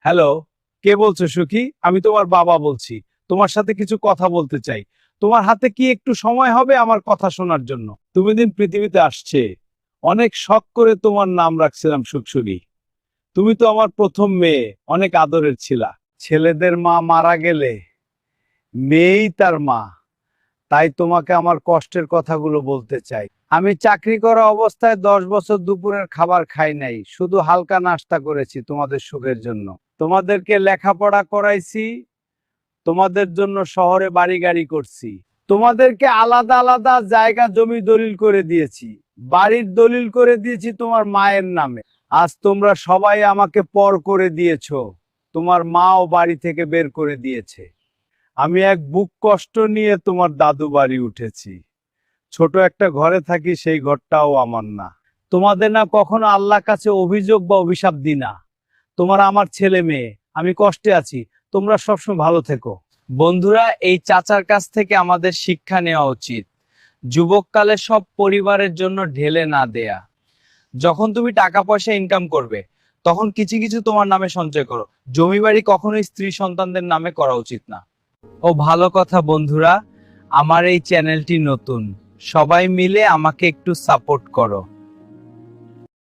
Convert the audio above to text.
Hello, কে বলছো সুখী? আমি তোমার বাবা বলছি। তোমার সাথে কিছু কথা বলতে চাই। তোমার হাতে কি একটু সময় হবে আমার কথা শোনার জন্য? তুমি দিন পৃথিবীতে আসছে, অনেক শখ করে তোমার নাম রাখছিলাম সুখসুখী। তুমি তো আমার প্রথম মেয়ে, অনেক আদরের ছিলা। ছেলেদের মা মারা গেলে মেয়েই তার মা। তাই তোমাকে আমার কষ্টের কথাগুলো বলতে চাই। আমি চাকরি করা অবস্থায় 10 বছর দুপুরের খাবার খাই নাই, শুধু হালকা নাস্তা করেছি তোমাদের সুখের জন্য। তোমাদেরকে লেখাপড়া করাইছি, তোমাদের জন্য শহরে বাড়ি গাড়ি করছি, তোমাদেরকে আলাদা আলাদা জায়গা জমি দলিল করে দিয়েছি, বাড়ির দলিল করে দিয়েছি তোমার মায়ের নামে। আজ তোমরা সবাই আমাকে পর করে দিয়েছো, তোমার মাও বাড়ি থেকে বের করে দিয়েছে। আমি এক বুক কষ্ট নিয়ে তোমার দাদু বাড়ি উঠেছি। ছোট একটা ঘরে থাকি, সেই ঘরটাও আমার না। তোমাদের না কখনো আল্লাহর কাছে অভিযোগ বা অভিশাপ দিই না। তোমার আমার ছেলে মেয়ে, আমি কষ্টে আছি, তোমরা সবসময় ভালো থেকো। বন্ধুরা, এই চাচার কাছ থেকে আমাদের শিক্ষা নেওয়া উচিত। যুবককালে সব পরিবারের জন্য ঢেলে না দেয়া। যখন তুমি টাকা পয়সা ইনকাম করবে, তখন কিছু কিছু তোমার নামে সঞ্চয় করো। জমি বাড়ি কখনোই স্ত্রী সন্তানদের নামে করা উচিত না। ও ভালো কথা বন্ধুরা, আমার এই চ্যানেলটি নতুন, সবাই মিলে আমাকে একটু সাপোর্ট করো।